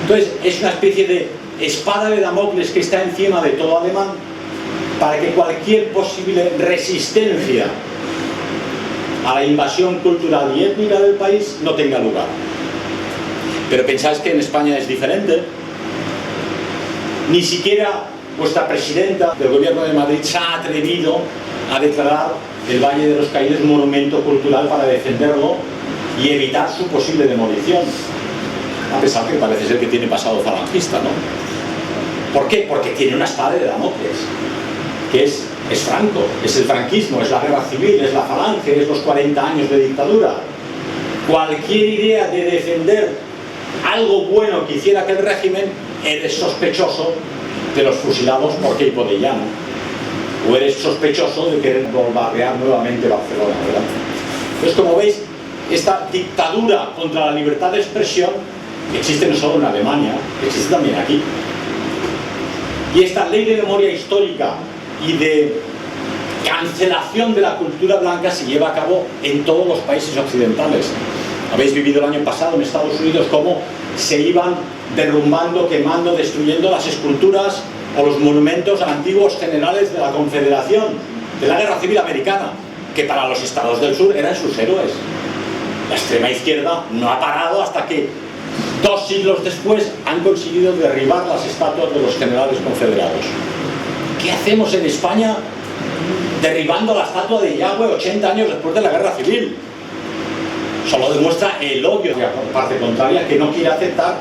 Entonces, es una especie de espada de Damocles que está encima de todo alemán para que cualquier posible resistencia a la invasión cultural y étnica del país no tenga lugar. Pero pensáis que en España es diferente. Ni siquiera vuestra presidenta del gobierno de Madrid se ha atrevido a declarar el Valle de los Caídos monumento cultural para defenderlo y evitar su posible demolición, a pesar que parece ser que tiene pasado falangista, ¿no? ¿Por qué? Porque tiene una espada de Damocles, que es Franco, es el franquismo, es la guerra civil, es la falange, es los 40 años de dictadura. Cualquier idea de defender algo bueno que hiciera aquel régimen, eres sospechoso de los fusilados por Queipo de Llano, o eres sospechoso de querer bombardear nuevamente Barcelona, ¿verdad? Entonces, como veis, esta dictadura contra la libertad de expresión existe no solo en Alemania, existe también aquí. Y esta ley de memoria histórica y de cancelación de la cultura blanca se lleva a cabo en todos los países occidentales. Habéis vivido el año pasado en Estados Unidos cómo se iban derrumbando, quemando, destruyendo las esculturas o los monumentos antiguos generales de la Confederación, de la Guerra Civil Americana, que para los estados del sur eran sus héroes. La extrema izquierda no ha parado hasta que 2 siglos después han conseguido derribar las estatuas de los generales confederados. ¿Qué hacemos en España derribando la estatua de Yagüe 80 años después de la Guerra Civil? Solo demuestra el odio de la parte contraria, que no quiere aceptar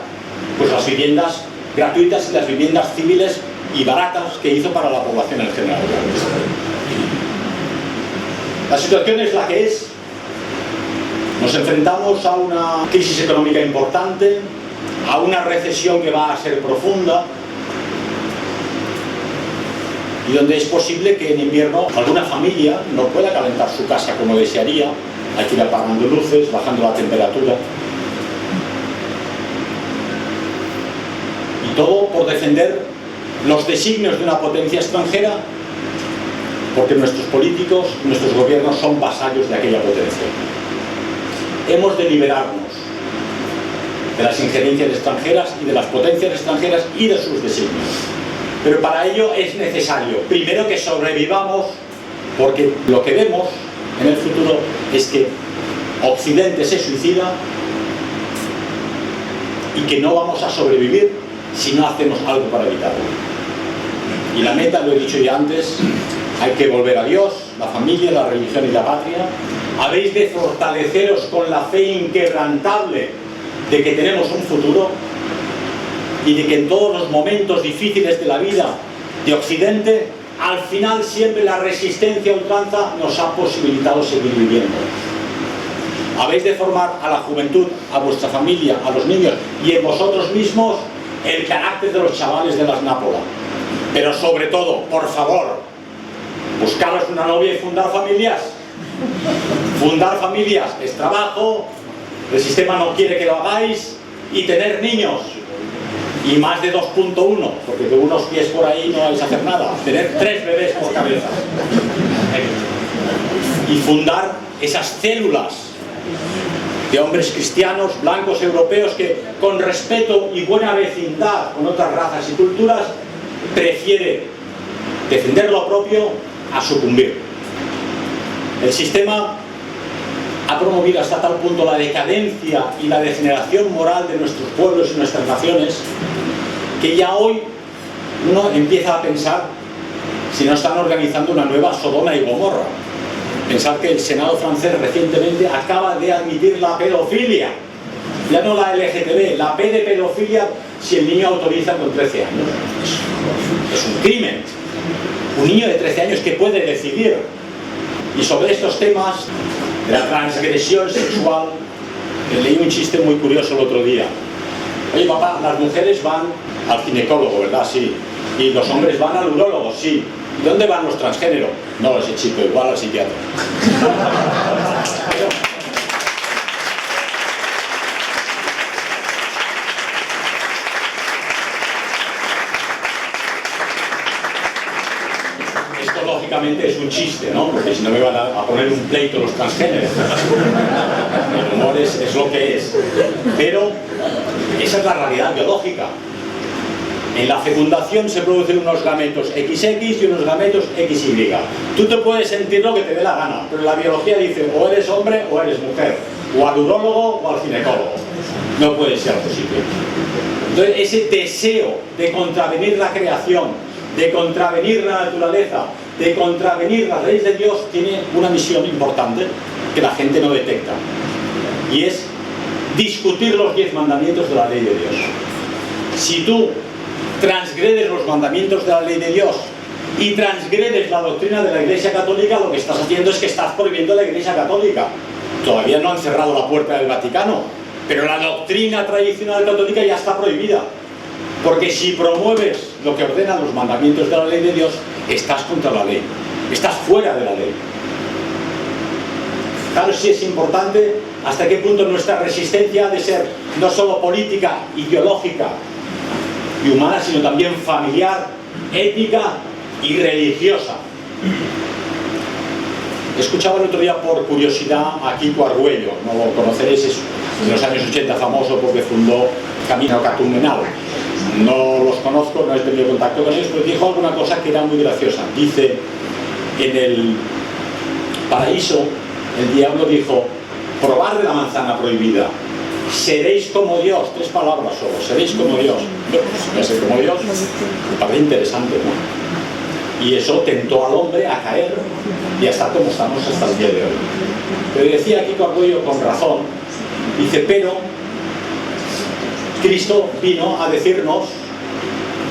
pues las viviendas gratuitas y las viviendas civiles y baratas que hizo para la población en general. La situación es la que es. Nos enfrentamos a una crisis económica importante, a una recesión que va a ser profunda y donde es posible que en invierno alguna familia no pueda calentar su casa como desearía. Hay que ir apagando luces, bajando la temperatura. Y todo por defender los designios de una potencia extranjera, porque nuestros políticos, nuestros gobiernos son vasallos de aquella potencia. Hemos de liberarnos de las injerencias extranjeras y de las potencias extranjeras y de sus designios. Pero para ello es necesario, primero, que sobrevivamos, porque lo que vemos en el futuro es que Occidente se suicida y que no vamos a sobrevivir si no hacemos algo para evitarlo. Y la meta, lo he dicho ya antes, hay que volver a Dios, la familia, la religión y la patria. Habéis de fortaleceros con la fe inquebrantable de que tenemos un futuro y de que en todos los momentos difíciles de la vida de Occidente al final siempre la resistencia a ultranza nos ha posibilitado seguir viviendo. Habéis de formar a la juventud, a vuestra familia, a los niños y en vosotros mismos el carácter de los chavales de las Nápoles. Pero sobre todo, por favor, buscaros una novia y fundar familias. Fundar familias es trabajo, el sistema no quiere que lo hagáis, y tener niños. Y más de 2.1, porque de unos pies por ahí no vais a hacer nada. Tener 3 bebés por cabeza. Y fundar esas células de hombres cristianos, blancos, europeos, que con respeto y buena vecindad con otras razas y culturas, prefiere defender lo propio a sucumbir. El sistema ha promovido hasta tal punto la decadencia y la degeneración moral de nuestros pueblos y nuestras naciones, que ya hoy uno empieza a pensar si no están organizando una nueva Sodoma y Gomorra. Pensar que el Senado francés recientemente acaba de admitir la pedofilia, ya no la LGTB, la P de pedofilia, si el niño autoriza con 13 años. Es un crimen. Un niño de 13 años que puede decidir. Y sobre estos temas de la transgresión sexual, leí un chiste muy curioso el otro día. Oye papá, las mujeres van al ginecólogo, ¿verdad? Sí. Y los hombres van al urólogo, sí. ¿Y dónde van los transgéneros? No, ese chico, igual al psiquiatra. Esto lógicamente es un chiste, ¿no? Porque si no me van a poner un pleito los transgéneros. El humor es lo que es. Pero esa es la realidad biológica. En la fecundación se producen unos gametos XX y unos gametos XY. Tú te puedes sentir lo que te dé la gana, pero la biología dice o eres hombre o eres mujer, o al urólogo o al ginecólogo. No puede ser posible. Entonces ese deseo de contravenir la creación, de contravenir la naturaleza, de contravenir las leyes de Dios, tiene una misión importante que la gente no detecta, y es discutir los 10 mandamientos de la ley de Dios. Si tú transgredes los mandamientos de la ley de Dios y transgredes la doctrina de la Iglesia Católica, lo que estás haciendo es que estás prohibiendo la Iglesia Católica. Todavía no han cerrado la puerta del Vaticano, pero la doctrina tradicional católica ya está prohibida. Porque si promueves lo que ordenan los mandamientos de la ley de Dios, estás contra la ley, estás fuera de la ley. Claro, sí es importante hasta qué punto nuestra resistencia ha de ser no solo política, ideológica y humana, sino también familiar, ética y religiosa. Escuchaba el otro día por curiosidad a Kiko Argüello, no lo conoceréis, es en los años 80 famoso porque fundó Camino Catumenal. No los conozco, no he tenido contacto con ellos, pero dijo alguna cosa que era muy graciosa. Dice, en el paraíso, el diablo dijo: probad de la manzana prohibida, seréis como Dios. 3 palabras solo, seréis como Dios. Bueno, ser como Dios me parece interesante, ¿no? Y eso tentó al hombre a caer y a estar como estamos hasta el día de hoy. Pero decía Kiko Argüello con razón, dice, pero Cristo vino a decirnos: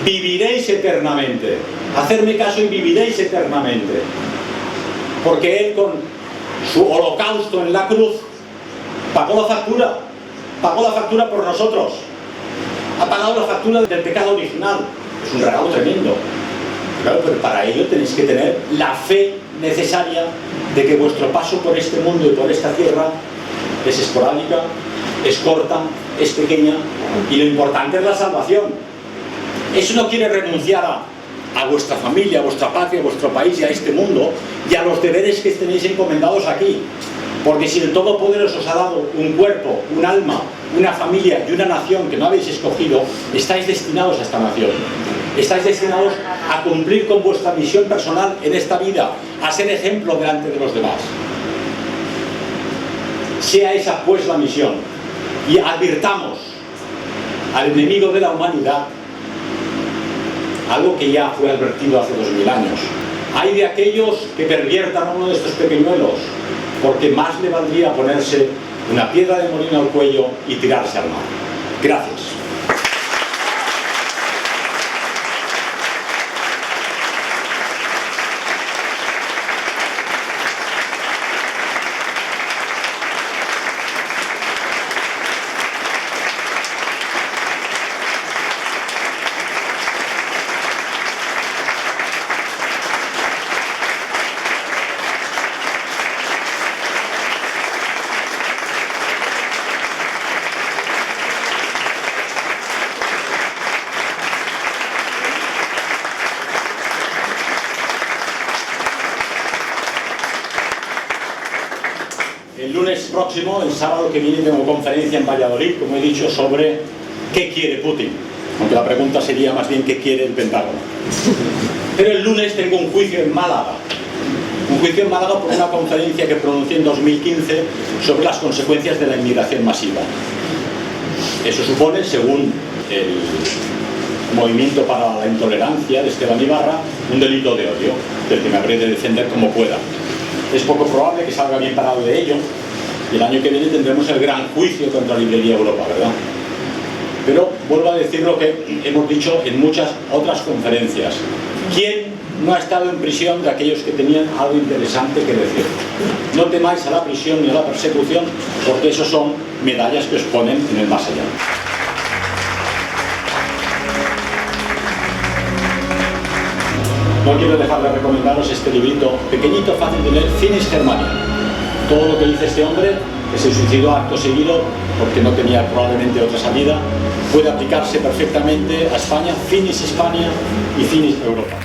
viviréis eternamente, hacerme caso y viviréis eternamente, porque Él con su holocausto en la cruz pagó la factura por nosotros, ha pagado la factura del pecado original. Es un regalo tremendo. Claro, pero para ello tenéis que tener la fe necesaria de que vuestro paso por este mundo y por esta tierra es esporádica, es corta, es pequeña, y lo importante es la salvación. Eso no quiere renunciar a vuestra familia, a vuestra patria, a vuestro país y a este mundo y a los deberes que tenéis encomendados aquí. Porque si el Todopoderoso os ha dado un cuerpo, un alma, una familia y una nación que no habéis escogido, estáis destinados a esta nación. Estáis destinados a cumplir con vuestra misión personal en esta vida, a ser ejemplo delante de los demás. Sea esa pues la misión. Y advirtamos al enemigo de la humanidad algo que ya fue advertido hace 2000 años. Hay de aquellos que perviertan a uno de estos pequeñuelos, porque más le valdría ponerse una piedra de molino al cuello y tirarse al mar. Gracias. El lunes próximo, el sábado que viene, tengo conferencia en Valladolid, como he dicho, sobre qué quiere Putin. Aunque la pregunta sería más bien qué quiere el Pentágono. Pero el lunes tengo un juicio en Málaga. Un juicio en Málaga por una conferencia que pronuncié en 2015 sobre las consecuencias de la inmigración masiva. Eso supone, según el Movimiento para la Intolerancia de Esteban Ibarra, un delito de odio, del que me habré de defender como pueda. Es poco probable que salga bien parado de ello, y el año que viene tendremos el gran juicio contra Librería Europa, ¿verdad? Pero vuelvo a decir lo que hemos dicho en muchas otras conferencias. ¿Quién no ha estado en prisión de aquellos que tenían algo interesante que decir? No temáis a la prisión ni a la persecución, porque esos son medallas que os ponen en el más allá. No quiero dejar de recomendaros este librito pequeñito, fácil de leer, Finis Germania. Todo lo que dice este hombre, que se suicidó acto seguido porque no tenía probablemente otra salida, puede aplicarse perfectamente a España, Finis Hispania y Finis Europa.